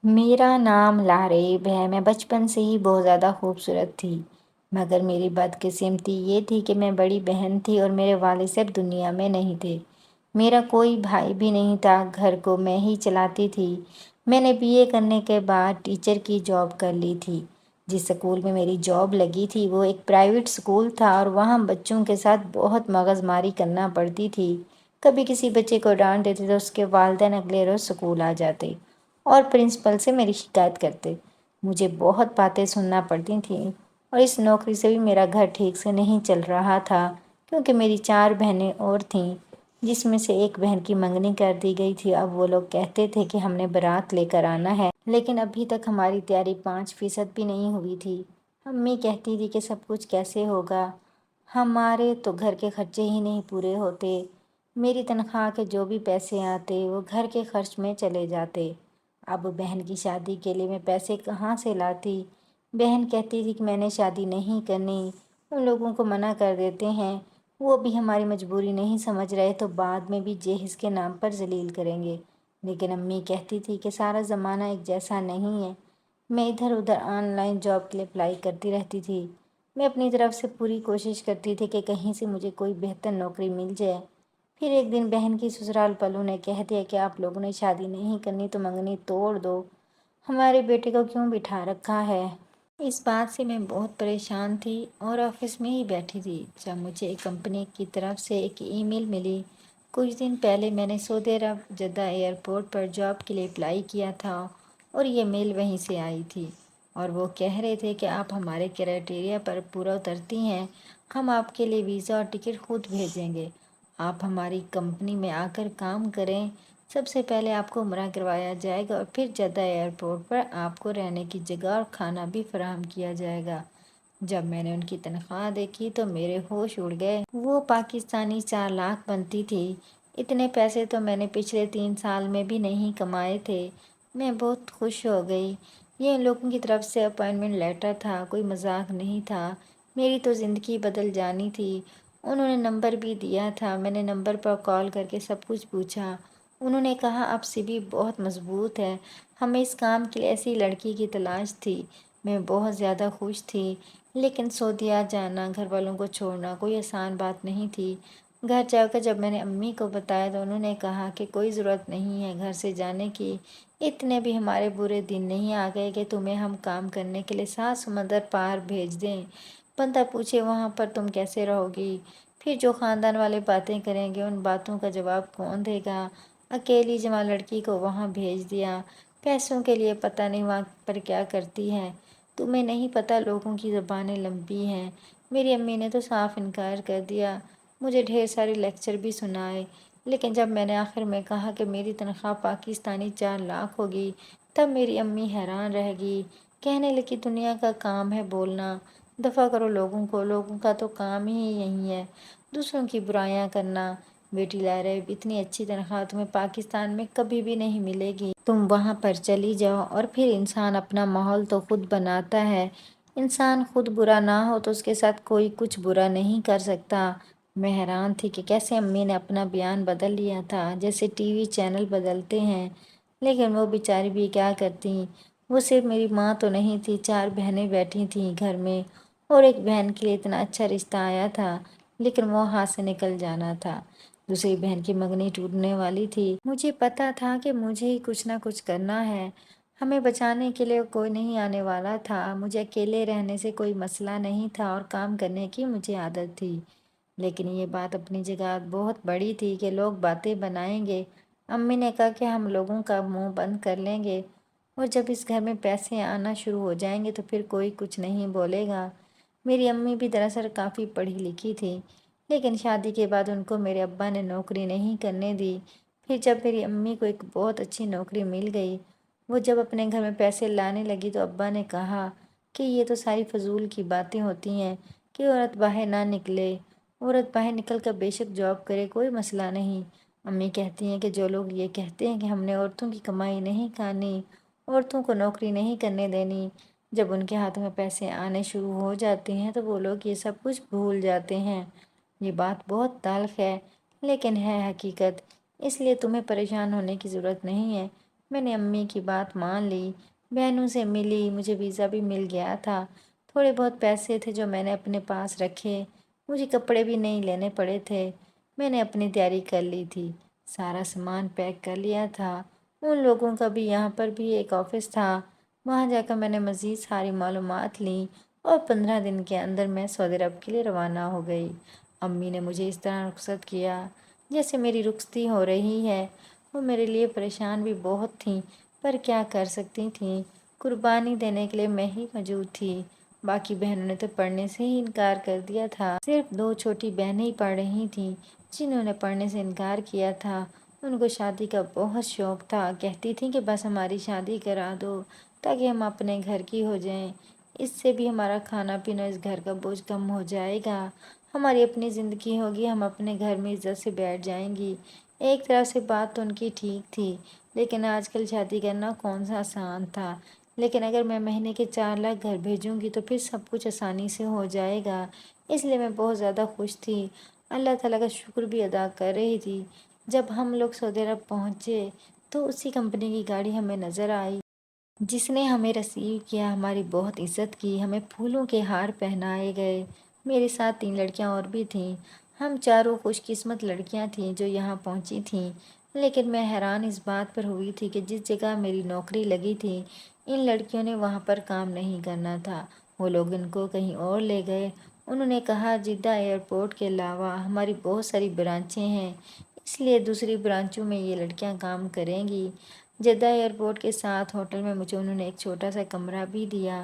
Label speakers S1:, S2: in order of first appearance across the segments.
S1: میرا نام لاریب ہے۔ میں بچپن سے ہی بہت زیادہ خوبصورت تھی، مگر میری بدقسمتی یہ تھی کہ میں بڑی بہن تھی اور میرے والد صاحب دنیا میں نہیں تھے۔ میرا کوئی بھائی بھی نہیں تھا، گھر کو میں ہی چلاتی تھی۔ میں نے بی اے کرنے کے بعد ٹیچر کی جاب کر لی تھی۔ جس سکول میں میری جاب لگی تھی وہ ایک پرائیویٹ سکول تھا اور وہاں بچوں کے ساتھ بہت مغز ماری کرنا پڑتی تھی۔ کبھی کسی بچے کو ڈانٹ دیتے تو اس کے والدین اگلے روز سکول آ جاتے اور پرنسپل سے میری شکایت کرتے۔ مجھے بہت باتیں سننا پڑتی تھیں اور اس نوکری سے بھی میرا گھر ٹھیک سے نہیں چل رہا تھا، کیونکہ میری 4 بہنیں اور تھیں، جس میں سے ایک بہن کی منگنی کر دی گئی تھی۔ اب وہ لوگ کہتے تھے کہ ہم نے بارات لے کر آنا ہے، لیکن ابھی تک ہماری تیاری 5% بھی نہیں ہوئی تھی۔ امی کہتی تھی کہ سب کچھ کیسے ہوگا، ہمارے تو گھر کے خرچے ہی نہیں پورے ہوتے۔ میری تنخواہ کے جو بھی پیسے آتے وہ گھر کے خرچ میں چلے جاتے۔ اب بہن کی شادی کے لیے میں پیسے کہاں سے لاتی؟ بہن کہتی تھی کہ میں نے شادی نہیں کرنی، ان لوگوں کو منع کر دیتے ہیں، وہ بھی ہماری مجبوری نہیں سمجھ رہے تو بعد میں بھی جہیز کے نام پر ذلیل کریں گے۔ لیکن امی کہتی تھی کہ سارا زمانہ ایک جیسا نہیں ہے۔ میں ادھر ادھر آن لائن جاب کے لیے اپلائی کرتی رہتی تھی۔ میں اپنی طرف سے پوری کوشش کرتی تھی کہ کہیں سے مجھے کوئی بہتر نوکری مل جائے۔ پھر ایک دن بہن کی سسرال پلو نے کہہ دیا کہ آپ لوگوں نے شادی نہیں کرنی تو منگنی توڑ دو، ہمارے بیٹے کو کیوں بٹھا رکھا ہے؟ اس بات سے میں بہت پریشان تھی اور آفس میں ہی بیٹھی تھی جب مجھے ایک کمپنی کی طرف سے ایک ای میل ملی۔ کچھ دن پہلے میں نے سعودی عرب جدہ ایئرپورٹ پر جاب کے لیے اپلائی کیا تھا اور یہ میل وہیں سے آئی تھی، اور وہ کہہ رہے تھے کہ آپ ہمارے کرائٹیریا پر پورا اترتی ہیں، ہم آپ کے لیے ویزا اور ٹکٹ خود بھیجیں گے، آپ ہماری کمپنی میں آ کر کام کریں۔ سب سے پہلے آپ کو عمرہ کروایا جائے گا اور پھر جدہ ایئرپورٹ پر آپ کو رہنے کی جگہ اور کھانا بھی فراہم کیا جائے گا۔ جب میں نے ان کی تنخواہ دیکھی تو میرے ہوش اڑ گئے۔ وہ پاکستانی 4 لاکھ بنتی تھی۔ اتنے پیسے تو میں نے پچھلے 3 سال میں بھی نہیں کمائے تھے۔ میں بہت خوش ہو گئی۔ یہ ان لوگوں کی طرف سے اپائنٹمنٹ لیٹر تھا، کوئی مذاق نہیں تھا۔ میری تو زندگی بدل جانی تھی۔ انہوں نے نمبر بھی دیا تھا، میں نے نمبر پر کال کر کے سب کچھ پوچھا۔ انہوں نے کہا آپ سی وی بہت مضبوط ہے، ہمیں اس کام کے لیے ایسی لڑکی کی تلاش تھی۔ میں بہت زیادہ خوش تھی، لیکن سعودیہ جانا، گھر والوں کو چھوڑنا کوئی آسان بات نہیں تھی۔ گھر جا کر جب میں نے امی کو بتایا تو انہوں نے کہا کہ کوئی ضرورت نہیں ہے گھر سے جانے کی، اتنے بھی ہمارے برے دن نہیں آ گئے کہ تمہیں ہم کام کرنے کے لیے 7 سمندر پار بھیج دیں۔ بندہ پوچھے وہاں پر تم کیسے رہو گی؟ پھر جو خاندان والے باتیں کریں گے ان باتوں کا جواب کون دے گا؟ اکیلی جوان لڑکی کو وہاں بھیج دیا، پیسوں کے لیے پتہ نہیں وہاں پر کیا کرتی ہے۔ تمہیں نہیں پتہ لوگوں کی زبانیں لمبی ہیں۔ میری امی نے تو صاف انکار کر دیا، مجھے ڈھیر سارے لیکچر بھی سنائے، لیکن جب میں نے آخر میں کہا کہ میری تنخواہ پاکستانی 4 لاکھ ہوگی تب میری امی حیران رہ گئی، کہنے لگی دنیا کا کام ہے بولنا، دفع کرو لوگوں کو، لوگوں کا تو کام ہی یہی ہے دوسروں کی برائیاں کرنا۔ بیٹی لاریب، اتنی اچھی تنخواہ تمہیں پاکستان میں کبھی بھی نہیں ملے گی، تم وہاں پر چلی جاؤ۔ اور پھر انسان اپنا ماحول تو خود بناتا ہے، انسان خود برا نہ ہو تو اس کے ساتھ کوئی کچھ برا نہیں کر سکتا۔ میں حیران تھی کہ کیسے امی نے اپنا بیان بدل لیا تھا، جیسے ٹی وی چینل بدلتے ہیں، لیکن وہ بیچاری بھی کیا کرتی، وہ صرف میری ماں تو نہیں تھی، 4 بہنیں بیٹھی تھیں گھر میں، اور ایک بہن کے لیے اتنا اچھا رشتہ آیا تھا لیکن وہ ہاتھ سے نکل جانا تھا۔ دوسری بہن کی منگنی ٹوٹنے والی تھی۔ مجھے پتا تھا کہ مجھے ہی کچھ نہ کچھ کرنا ہے، ہمیں بچانے کے لیے کوئی نہیں آنے والا تھا، مجھے اکیلے رہنے سے کوئی مسئلہ نہیں تھا اور کام کرنے کی مجھے عادت تھی، لیکن یہ بات اپنی جگہ بہت بڑی تھی کہ لوگ باتیں بنائیں گے۔ امی نے کہا کہ ہم لوگوں کا منہ بند کر لیں گے اور جب اس گھر میں پیسے آنا شروع ہو جائیں گے تو پھر کوئی کچھ نہیں بولے گا۔ میری امی بھی دراصل کافی پڑھی لکھی تھی، لیکن شادی کے بعد ان کو میرے ابا نے نوکری نہیں کرنے دی۔ پھر جب میری امی کو ایک بہت اچھی نوکری مل گئی، وہ جب اپنے گھر میں پیسے لانے لگی تو ابا نے کہا کہ یہ تو ساری فضول کی باتیں ہوتی ہیں کہ عورت باہر نہ نکلے، عورت باہر نکل کر بے شک جاب کرے، کوئی مسئلہ نہیں۔ امی کہتی ہیں کہ جو لوگ یہ کہتے ہیں کہ ہم نے عورتوں کی کمائی نہیں کھانی، عورتوں کو نوکری نہیں کرنے دینی، جب ان کے ہاتھوں میں پیسے آنے شروع ہو جاتے ہیں تو وہ لوگ یہ سب کچھ بھول جاتے ہیں۔ یہ بات بہت تلخ ہے لیکن ہے حقیقت، اس لیے تمہیں پریشان ہونے کی ضرورت نہیں ہے۔ میں نے امی کی بات مان لی، بہنوں سے ملی، مجھے ویزا بھی مل گیا تھا۔ تھوڑے بہت پیسے تھے جو میں نے اپنے پاس رکھے، مجھے کپڑے بھی نہیں لینے پڑے تھے۔ میں نے اپنی تیاری کر لی تھی، سارا سامان پیک کر لیا تھا۔ ان لوگوں کا بھی یہاں پر بھی ایک آفس تھا، وہاں جا کر میں نے مزید ساری معلومات لیں اور 15 دن کے اندر میں سعودی عرب کے لیے روانہ ہو گئی۔ امی نے مجھے اس طرح رخصت کیا جیسے میری رخصتی ہو رہی ہے۔ وہ میرے لیے پریشان بھی بہت تھیں، پر کیا کر سکتی تھیں، قربانی دینے کے لیے میں ہی موجود تھی۔ باقی بہنوں نے تو پڑھنے سے ہی انکار کر دیا تھا، صرف 2 چھوٹی بہنیں ہی پڑھ رہی تھیں جنہوں نے پڑھنے سے انکار کیا تھا۔ ان کو شادی کا بہت شوق تھا، کہتی تھیں کہ بس ہماری شادی کرا دو تاکہ ہم اپنے گھر کی ہو جائیں، اس سے بھی ہمارا کھانا پینا اس گھر کا بوجھ کم ہو جائے گا، ہماری اپنی زندگی ہوگی، ہم اپنے گھر میں عزت سے بیٹھ جائیں گی۔ ایک طرح سے بات تو ان کی ٹھیک تھی، لیکن آج کل شادی کرنا کون سا آسان تھا۔ لیکن اگر میں مہینے کے 4 لاکھ گھر بھیجوں گی تو پھر سب کچھ آسانی سے ہو جائے گا، اس لیے میں بہت زیادہ خوش تھی، اللہ تعالیٰ کا شکر بھی ادا کر رہی تھی۔ جب ہم لوگ سعودی عرب پہنچے تو اسی کمپنی کی گاڑی ہمیں نظر آئی جس نے ہمیں ریسیو کیا، ہماری بہت عزت کی، ہمیں پھولوں کے ہار پہنائے گئے۔ میرے ساتھ 3 لڑکیاں اور بھی تھیں، ہم چاروں خوش قسمت لڑکیاں تھیں جو یہاں پہنچی تھیں۔ لیکن میں حیران اس بات پر ہوئی تھی کہ جس جگہ میری نوکری لگی تھی ان لڑکیوں نے وہاں پر کام نہیں کرنا تھا، وہ لوگ ان کو کہیں اور لے گئے۔ انہوں نے کہا جدہ ایئرپورٹ کے علاوہ ہماری بہت ساری برانچیں ہیں، اس لیے دوسری برانچوں میں یہ لڑکیاں کام کریں گی۔ جدہ ایئرپورٹ کے ساتھ ہوٹل میں مجھے انہوں نے ایک چھوٹا سا کمرہ بھی دیا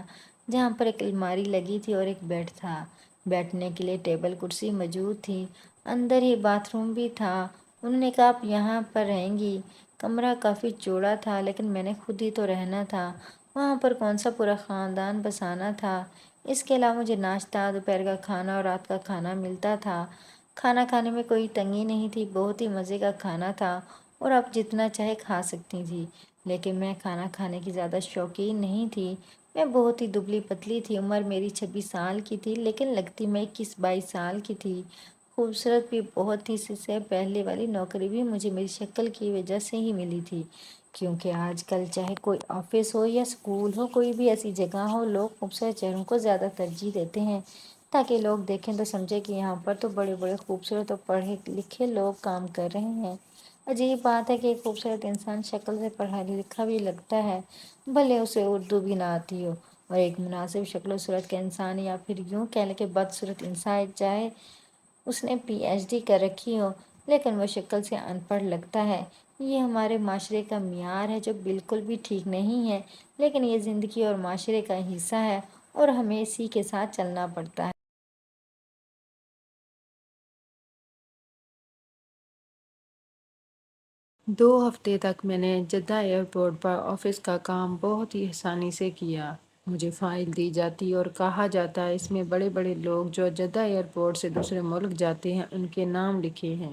S1: جہاں پر ایک الماری لگی تھی اور ایک بیڈ تھا، بیٹھنے کے لیے ٹیبل کرسی موجود تھی، اندر ہی باتھ روم بھی تھا۔ انہوں نے کہا آپ یہاں پر رہیں گی۔ کمرہ کافی چوڑا تھا لیکن میں نے خود ہی تو رہنا تھا، وہاں پر کون سا پورا خاندان بسانا تھا۔ اس کے علاوہ مجھے ناشتہ، دوپہر کا کھانا اور رات کا کھانا ملتا تھا۔ کھانا کھانے میں کوئی تنگی نہیں تھی، بہت ہی مزے کا کھانا تھا اور آپ جتنا چاہے کھا سکتی تھی۔ لیکن میں کھانا کھانے کی زیادہ شوقین نہیں تھی، میں بہت ہی دبلی پتلی تھی، عمر میری 26 سال کی تھی لیکن لگتی میں 21-22 سال کی تھی۔ خوبصورت بھی بہت تھی، اس سے پہلے والی نوکری بھی مجھے میری شکل کی وجہ سے ہی ملی تھی، کیونکہ آج کل چاہے کوئی آفس ہو یا اسکول ہو، کوئی بھی ایسی جگہ ہو، لوگ خوبصورت چہروں کو زیادہ ترجیح دیتے ہیں تاکہ لوگ دیکھیں تو سمجھے کہ یہاں پر تو بڑے بڑے خوبصورت اور پڑھے لکھے لوگ کام کر رہے ہیں۔ عجیب بات ہے کہ ایک خوبصورت انسان شکل سے پڑھا لکھا بھی لگتا ہے، بھلے اسے اردو بھی نہ آتی ہو، اور ایک مناسب شکل و صورت کا انسان، یا پھر یوں کہہ لیں کہ بدصورت انسان، چاہے اس نے PhD کر رکھی ہو لیکن وہ شکل سے ان پڑھ لگتا ہے۔ یہ ہمارے معاشرے کا معیار ہے جو بالکل بھی ٹھیک نہیں ہے، لیکن یہ زندگی اور معاشرے کا حصہ ہے اور ہمیں اسی کے ساتھ چلنا پڑتا ہے۔
S2: 2 ہفتے تک میں نے جدہ ایئرپورٹ پر آفس کا کام بہت ہی آسانی سے کیا۔ مجھے فائل دی جاتی اور کہا جاتا اس میں بڑے بڑے لوگ جو جدہ ایئرپورٹ سے دوسرے ملک جاتے ہیں ان کے نام لکھے ہیں،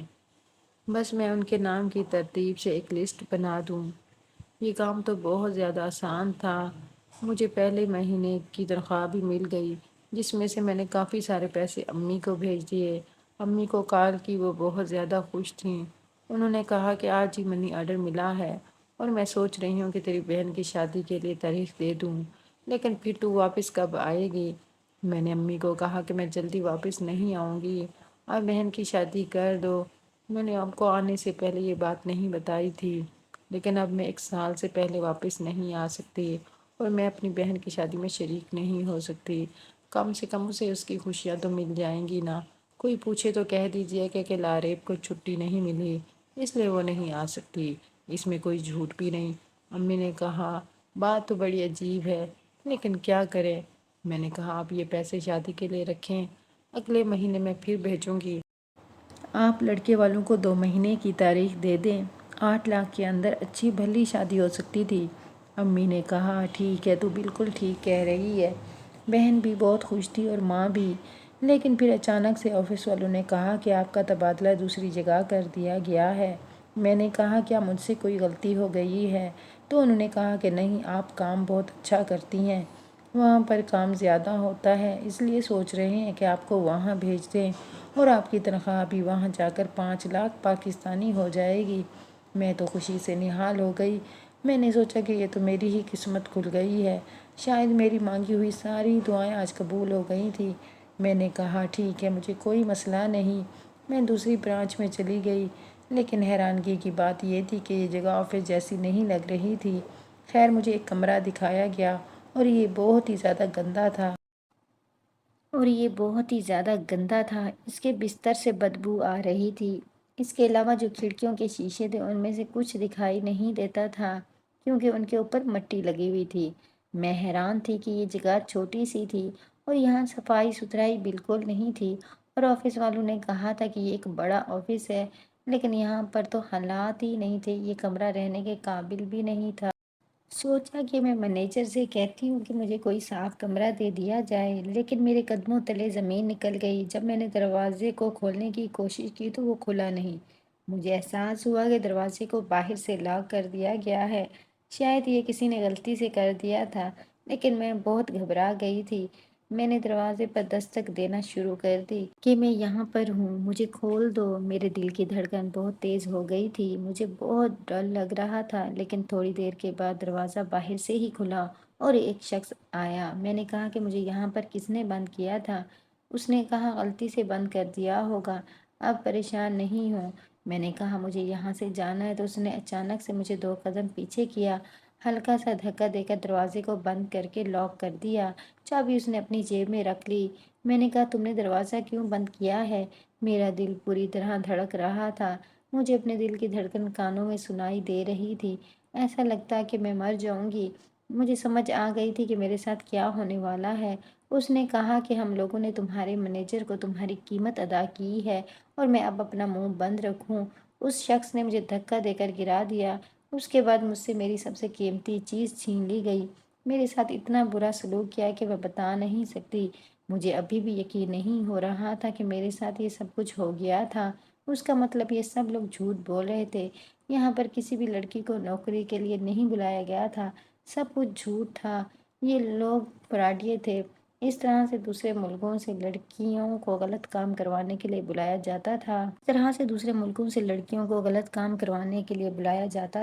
S2: بس میں ان کے نام کی ترتیب سے ایک لسٹ بنا دوں۔ یہ کام تو بہت زیادہ آسان تھا۔ مجھے پہلے مہینے کی تنخواہ بھی مل گئی جس میں سے میں نے کافی سارے پیسے امی کو بھیج دیے۔ امی کو کال کی، وہ بہت زیادہ خوش تھیں۔ انہوں نے کہا کہ آج ہی منی آرڈر ملا ہے اور میں سوچ رہی ہوں کہ تیری بہن کی شادی کے لیے تاریخ دے دوں، لیکن پھر تو واپس کب آئے گی؟ میں نے امی کو کہا کہ میں جلدی واپس نہیں آؤں گی، آپ بہن کی شادی کر دو۔ میں نے آپ کو آنے سے پہلے یہ بات نہیں بتائی تھی، لیکن اب میں 1 سال سے پہلے واپس نہیں آ سکتی اور میں اپنی بہن کی شادی میں شریک نہیں ہو سکتی۔ کم سے کم اسے اس کی خوشیاں تو مل جائیں گی نا۔ کوئی پوچھے تو کہہ دیجئے کہ لاریب کو چھٹی نہیں ملی اس لیے وہ نہیں آ سکتی، اس میں کوئی جھوٹ بھی نہیں۔ امی نے کہا بات تو بڑی عجیب ہے لیکن کیا کریں؟ میں نے کہا آپ یہ پیسے شادی کے لیے رکھیں، اگلے مہینے میں پھر بھیجوں گی۔ آپ لڑکے والوں کو 2 مہینے کی تاریخ دے دیں، 8 لاکھ کے اندر اچھی بھلی شادی ہو سکتی تھی۔ امی نے کہا ٹھیک ہے، تو بالکل ٹھیک کہہ رہی ہے۔ بہن بھی بہت خوش تھی اور ماں بھی، لیکن پھر اچانک سے آفس والوں نے کہا کہ آپ کا تبادلہ دوسری جگہ کر دیا گیا ہے۔ میں نے کہا کیا مجھ سے کوئی غلطی ہو گئی ہے؟ تو انہوں نے کہا کہ نہیں، آپ کام بہت اچھا کرتی ہیں، وہاں پر کام زیادہ ہوتا ہے اس لیے سوچ رہے ہیں کہ آپ کو وہاں بھیج دیں اور آپ کی تنخواہ بھی وہاں جا کر 5 لاکھ پاکستانی ہو جائے گی۔ میں تو خوشی سے نہال ہو گئی۔ میں نے سوچا کہ یہ تو میری ہی قسمت کھل گئی ہے، شاید میری مانگی ہوئی ساری دعائیں آج قبول ہو گئی تھیں۔ میں نے کہا ٹھیک ہے، مجھے کوئی مسئلہ نہیں۔ میں دوسری برانچ میں چلی گئی، لیکن حیرانگی کی بات یہ تھی کہ یہ جگہ آفس جیسی نہیں لگ رہی تھی۔ خیر مجھے ایک کمرہ دکھایا گیا اور یہ بہت ہی زیادہ گندا تھا۔
S1: اس کے بستر سے بدبو آ رہی تھی۔ اس کے علاوہ جو کھڑکیوں کے شیشے تھے ان میں سے کچھ دکھائی نہیں دیتا تھا کیونکہ ان کے اوپر مٹی لگی ہوئی تھی۔ میں حیران تھی کہ یہ جگہ چھوٹی سی تھی اور یہاں صفائی ستھرائی بالکل نہیں تھی، اور آفس والوں نے کہا تھا کہ یہ ایک بڑا آفس ہے، لیکن یہاں پر تو حالات ہی نہیں تھے، یہ کمرہ رہنے کے قابل بھی نہیں تھا۔ سوچا کہ میں مینیجر سے کہتی ہوں کہ مجھے کوئی صاف کمرہ دے دیا جائے، لیکن میرے قدموں تلے زمین نکل گئی۔ جب میں نے دروازے کو کھولنے کی کوشش کی تو وہ کھلا نہیں۔ مجھے احساس ہوا کہ دروازے کو باہر سے لاک کر دیا گیا ہے، شاید یہ کسی نے غلطی سے کر دیا تھا، لیکن میں بہت گھبرا گئی تھی۔ میں نے دروازے پر دستک دینا شروع کر دی کہ میں یہاں پر ہوں، مجھے کھول دو۔ میرے دل کی دھڑکن بہت تیز ہو گئی تھی، مجھے بہت ڈر لگ رہا تھا، لیکن تھوڑی دیر کے بعد دروازہ باہر سے ہی کھلا اور ایک شخص آیا۔ میں نے کہا کہ مجھے یہاں پر کس نے بند کیا تھا؟ اس نے کہا غلطی سے بند کر دیا ہوگا، اب پریشان نہیں ہوں۔ میں نے کہا مجھے یہاں سے جانا ہے، تو اس نے اچانک سے مجھے 2 قدم پیچھے کیا، ہلکا سا دھکا دے کر دروازے کو بند کر کے لاک کر دیا۔ چابی اس نے اپنی جیب میں رکھ لی۔ میں نے کہا تم نے دروازہ کیوں بند کیا ہے؟ میرا دل پوری طرح دھڑک رہا تھا، مجھے اپنے دل کی دھڑکن کانوں میں سنائی دے رہی تھی، ایسا لگتا کہ میں مر جاؤں گی۔ مجھے سمجھ آ گئی تھی کہ میرے ساتھ کیا ہونے والا ہے۔ اس نے کہا کہ ہم لوگوں نے تمہارے مینیجر کو تمہاری قیمت ادا کی ہے اور میں اب اپنا منہ بند رکھوں۔ اس شخص نے مجھے دھکا دے کر گرا دیا۔ اس کے بعد مجھ سے میری سب سے قیمتی چیز چھین لی گئی۔ میرے ساتھ اتنا برا سلوک کیا کہ میں بتا نہیں سکتی۔ مجھے ابھی بھی یقین نہیں ہو رہا تھا کہ میرے ساتھ یہ سب کچھ ہو گیا تھا۔ اس کا مطلب یہ سب لوگ جھوٹ بول رہے تھے۔ یہاں پر کسی بھی لڑکی کو نوکری کے لیے نہیں بلایا گیا تھا، سب کچھ جھوٹ تھا۔ یہ لوگ فراڈیے تھے۔ اس طرح سے دوسرے ملکوں سے لڑکیوں کو غلط کام کروانے کے لیے بلایا جاتا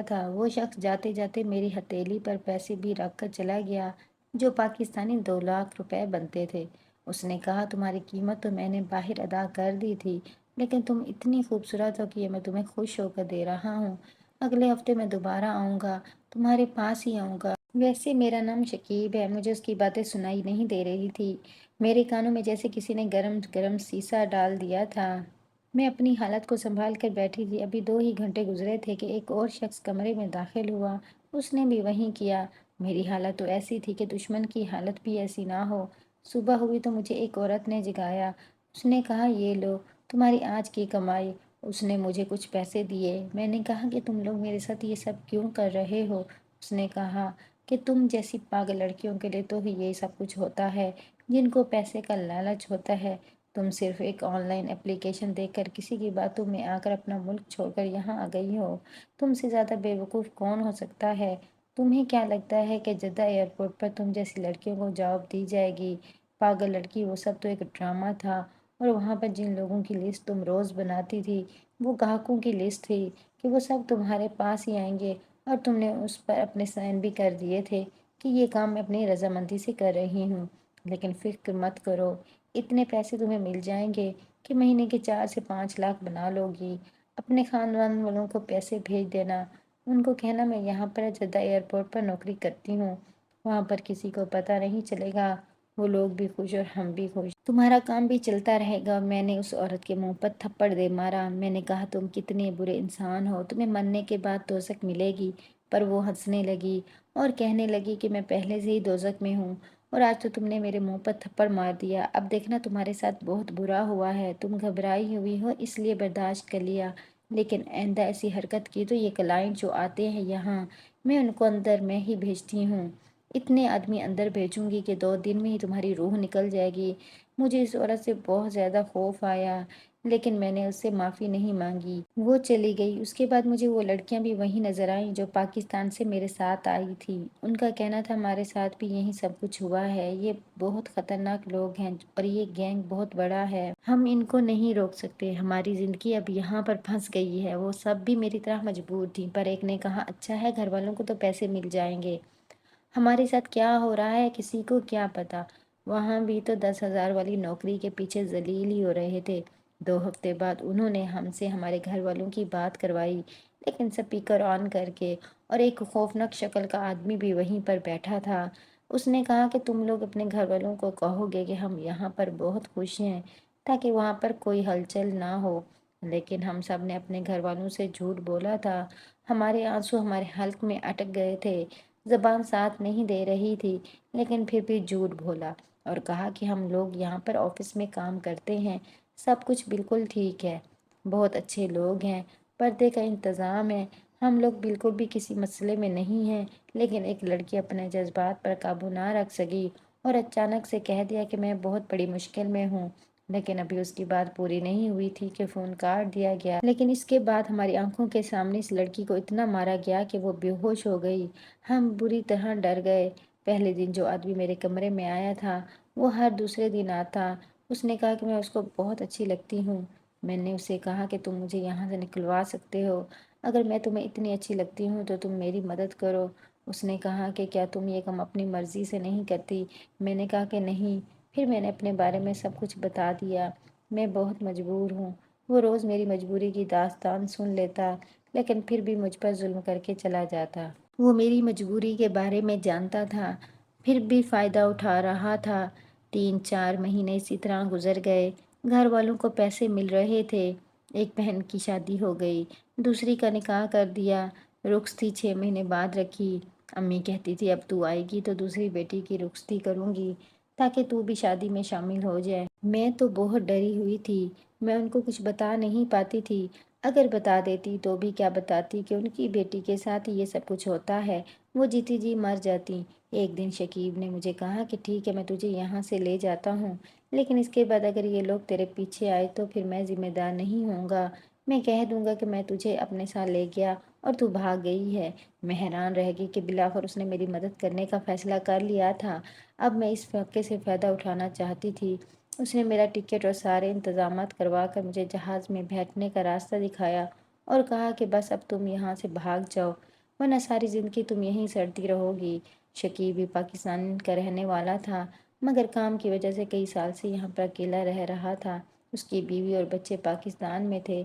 S1: تھا۔ وہ شخص جاتے جاتے میری ہتھیلی پر پیسے بھی رکھ کر چلا گیا، جو پاکستانی 2 لاکھ روپے بنتے تھے۔ اس نے کہا تمہاری قیمت تو میں نے باہر ادا کر دی تھی، لیکن تم اتنی خوبصورت ہو کہ یہ میں تمہیں خوش ہو کر دے رہا ہوں۔ اگلے ہفتے میں دوبارہ آؤں گا، تمہارے پاس ہی آؤں گا۔ ویسے میرا نام شکیب ہے۔ مجھے اس کی باتیں سنائی نہیں دے رہی تھی، میرے کانوں میں جیسے کسی نے گرم گرم سیسا ڈال دیا تھا۔ میں اپنی حالت کو سنبھال کر بیٹھی تھی۔ ابھی 2 ہی گھنٹے گزرے تھے کہ ایک اور شخص کمرے میں داخل ہوا، اس نے بھی وہی کیا۔ میری حالت تو ایسی تھی کہ دشمن کی حالت بھی ایسی نہ ہو۔ صبح ہوئی تو مجھے ایک عورت نے جگایا۔ اس نے کہا یہ لو تمہاری آج کی کمائی۔ اس نے مجھے کچھ پیسے دیے۔ میں نے کہا کہ تم لوگ میرے ساتھ یہ سب کیوں کر رہے ہو؟ اس نے کہا کہ تم جیسی پاگل لڑکیوں کے لیے تو ہی یہ سب کچھ ہوتا ہے، جن کو پیسے کا لالچ ہوتا ہے۔ تم صرف ایک آن لائن اپلیکیشن دیکھ کر کسی کی باتوں میں آ کر اپنا ملک چھوڑ کر یہاں آ گئی ہو۔ تم سے زیادہ بے وقوف کون ہو سکتا ہے؟ تمہیں کیا لگتا ہے کہ جدہ ایئرپورٹ پر تم جیسی لڑکیوں کو جاب دی جائے گی؟ پاگل لڑکی، وہ سب تو ایک ڈرامہ تھا، اور وہاں پر جن لوگوں کی لسٹ تم روز بناتی تھی وہ گاہکوں کی لسٹ تھی کہ وہ سب تمہارے پاس ہی آئیں گے، اور تم نے اس پر اپنے سائن بھی کر دیے تھے کہ یہ کام میں اپنی رضامندی سے کر رہی ہوں۔ لیکن فکر مت کرو، اتنے پیسے تمہیں مل جائیں گے کہ مہینے کے 4 سے 5 لاکھ بنا لو گی۔ اپنے خاندان والوں کو پیسے بھیج دینا، ان کو کہنا میں یہاں پر جدہ ایئرپورٹ پر نوکری کرتی ہوں، وہاں پر کسی کو پتہ نہیں چلے گا، وہ لوگ بھی خوش اور ہم بھی خوش، تمہارا کام بھی چلتا رہے گا۔ میں نے اس عورت کے منہ پر تھپڑ دے مارا۔ میں نے کہا تم کتنے برے انسان ہو، تمہیں مرنے کے بعد دوزخ ملے گی۔ پر وہ ہنسنے لگی اور کہنے لگی کہ میں پہلے سے ہی دوزخ میں ہوں، اور آج تو تم نے میرے منہ پر تھپڑ مار دیا، اب دیکھنا تمہارے ساتھ بہت برا ہوا ہے، تم گھبرائی ہوئی ہو اس لیے برداشت کر لیا، لیکن آئندہ ایسی حرکت کی تو یہ کلائنٹ جو آتے ہیں یہاں، میں ان کو اندر میں ہی بھیجتی ہوں، اتنے آدمی اندر بھیجوں گی کہ 2 دن میں ہی تمہاری روح نکل جائے گی۔ مجھے اس عورت سے بہت زیادہ خوف آیا۔ لیکن میں نے اس سے معافی نہیں مانگی۔ وہ چلی گئی۔ اس کے بعد مجھے وہ لڑکیاں بھی وہیں نظر آئیں جو پاکستان سے میرے ساتھ آئی تھی۔ ان کا کہنا تھا ہمارے ساتھ بھی یہی سب کچھ ہوا ہے، یہ بہت خطرناک لوگ ہیں اور یہ گینگ بہت بڑا ہے، ہم ان کو نہیں روک سکتے، ہماری زندگی اب یہاں پر پھنس گئی ہے۔ وہ سب بھی میری طرح مجبور تھیں، پر ایک نے کہا اچھا ہے گھر والوں کو تو پیسے مل جائیں گے، ہمارے ساتھ کیا ہو رہا ہے کسی کو کیا پتا۔ وہاں بھی تو 10,000 والی نوکری کے پیچھے ذلیل ہی ہو رہے تھے۔ 2 ہفتے بعد انہوں نے ہم سے ہمارے گھر والوں کی بات کروائی، لیکن سپیکر آن کر کے، اور ایک خوفناک شکل کا آدمی بھی وہیں پر بیٹھا تھا۔ اس نے کہا کہ تم لوگ اپنے گھر والوں کو کہو گے کہ ہم یہاں پر بہت خوش ہیں تاکہ وہاں پر کوئی ہلچل نہ ہو، لیکن ہم سب نے اپنے گھر والوں سے جھوٹ بولا تھا۔ ہمارے آنسو ہمارے حلق میں اٹک گئے تھے، زبان ساتھ نہیں دے رہی تھی، لیکن پھر بھی جھوٹ بولا اور کہا کہ ہم لوگ یہاں پر آفس میں کام کرتے ہیں، سب کچھ بالکل ٹھیک ہے، بہت اچھے لوگ ہیں، پردے کا انتظام ہے، ہم لوگ بالکل بھی کسی مسئلے میں نہیں ہیں۔ لیکن ایک لڑکی اپنے جذبات پر قابو نہ رکھ سکی اور اچانک سے کہہ دیا کہ میں بہت بڑی مشکل میں ہوں، لیکن ابھی اس کی بات پوری نہیں ہوئی تھی کہ فون کاٹ دیا گیا۔ لیکن اس کے بعد ہماری آنکھوں کے سامنے اس لڑکی کو اتنا مارا گیا کہ وہ بے ہوش ہو گئی۔ ہم بری طرح ڈر گئے۔ پہلے دن جو آدمی میرے کمرے میں آیا تھا وہ ہر دوسرے دن آتا۔ اس نے کہا کہ میں اس کو بہت اچھی لگتی ہوں۔ میں نے اسے کہا کہ تم مجھے یہاں سے نکلوا سکتے ہو، اگر میں تمہیں اتنی اچھی لگتی ہوں تو تم میری مدد کرو۔ اس نے کہا کہ کیا تم یہ کام اپنی مرضی سے نہیں کرتی؟ میں نے کہا کہ نہیں۔ پھر میں نے اپنے بارے میں سب کچھ بتا دیا، میں بہت مجبور ہوں۔ وہ روز میری مجبوری کی داستان سن لیتا، لیکن پھر بھی مجھ پر ظلم کر کے چلا جاتا۔ وہ میری مجبوری کے بارے میں جانتا تھا، پھر بھی فائدہ اٹھا رہا تھا۔ 3-4 مہینے اسی طرح گزر گئے۔ گھر والوں کو پیسے مل رہے تھے۔ ایک بہن کی شادی ہو گئی، دوسری کا نکاح کر دیا، رخصتی 6 مہینے بعد رکھی۔ امی کہتی تھی اب تو آئے گی تو دوسری بیٹی کی رخصتی کروں گی تاکہ تو بھی شادی میں شامل ہو جائے۔ میں تو بہت ڈری ہوئی تھی، میں ان کو کچھ بتا نہیں پاتی تھی۔ اگر بتا دیتی تو بھی کیا بتاتی کہ ان کی بیٹی کے ساتھ یہ سب کچھ ہوتا ہے، وہ جیتی جی مر جاتی۔ ایک دن شکیب نے مجھے کہا کہ ٹھیک ہے میں تجھے یہاں سے لے جاتا ہوں، لیکن اس کے بعد اگر یہ لوگ تیرے پیچھے آئے تو پھر میں ذمہ دار نہیں ہوں گا، میں کہہ دوں گا کہ میں تجھے اپنے ساتھ لے گیا اور تو بھاگ گئی ہے۔ میں حیران رہ گئی کہ بالآخر اس نے میری مدد کرنے کا فیصلہ کر لیا تھا۔ اب میں اس موقع سے فائدہ اٹھانا چاہتی تھی۔ اس نے میرا ٹکٹ اور سارے انتظامات کروا کر مجھے جہاز میں بیٹھنے کا راستہ دکھایا اور کہا کہ بس اب تم یہاں سے بھاگ جاؤ ورنہ ساری زندگی تم یہیں سڑتی رہو گی۔ شکیب بھی پاکستان کا رہنے والا تھا، مگر کام کی وجہ سے کئی سال سے یہاں پر اکیلا رہ رہا تھا۔ اس کی بیوی اور بچے پاکستان میں تھے۔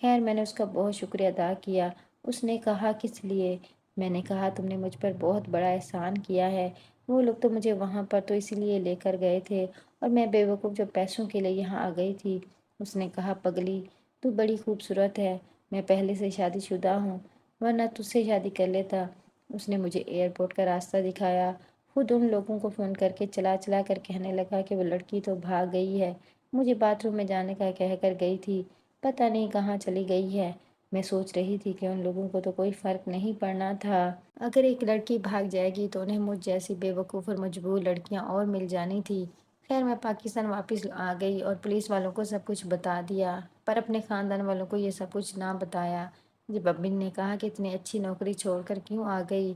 S1: خیر میں نے اس کا بہت شکریہ ادا کیا۔ اس نے کہا کس لیے؟ میں نے کہا تم نے مجھ پر بہت بڑا احسان کیا ہے، وہ لوگ تو مجھے وہاں پر تو اس لیے لے کر گئے تھے اور میں بے وقوف جو پیسوں کے لیے یہاں آ گئی تھی۔ اس نے کہا پگلی تو بڑی خوبصورت ہے، میں پہلے سے شادی شدہ ہوں ورنہ تجھ سے شادی کر لیتا۔ اس نے مجھے ایئرپورٹ کا راستہ دکھایا، خود ان لوگوں کو فون کر کے چلا چلا کر کہنے لگا کہ وہ لڑکی تو بھاگ گئی ہے، مجھے باتھ روم میں جانے کا کہہ کر گئی تھی، پتہ نہیں کہاں چلی گئی ہے۔ میں سوچ رہی تھی کہ ان لوگوں کو تو کوئی فرق نہیں پڑنا تھا، اگر ایک لڑکی بھاگ جائے گی تو انہیں مجھ جیسی بے وقوف اور مجبور لڑکیاں اور مل جانی تھی۔ خیر میں پاکستان واپس آ گئی اور پولیس والوں کو سب کچھ بتا دیا، پر اپنے خاندان والوں کو یہ سب کچھ نہ بتایا۔ جب امی نے کہا کہ اتنی اچھی نوکری چھوڑ کر کیوں آ گئی،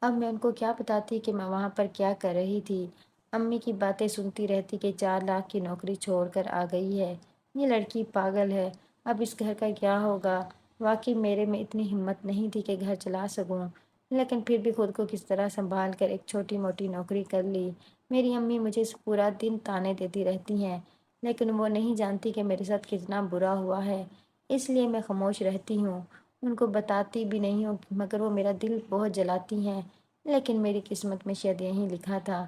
S1: اب میں ان کو کیا بتاتی کہ میں وہاں پر کیا کر رہی تھی۔ امی کی باتیں سنتی رہتی کہ 4 لاکھ کی نوکری چھوڑ کر آ گئی ہے، یہ لڑکی پاگل ہے، اب اس گھر کا کیا ہوگا۔ واقعی میرے میں اتنی ہمت نہیں تھی کہ گھر چلا سکوں، لیکن پھر بھی خود کو کس طرح سنبھال کر ایک چھوٹی موٹی نوکری کر لی۔ میری امی مجھے پورا دن تانے دیتی رہتی ہیں، لیکن وہ نہیں جانتی کہ میرے ساتھ کتنا برا ہوا ہے، اس لیے میں خاموش رہتی ہوں، ان کو بتاتی بھی نہیں ہوں، مگر وہ میرا دل بہت جلاتی ہیں۔ لیکن میری قسمت میں شاید یہیں لکھا تھا،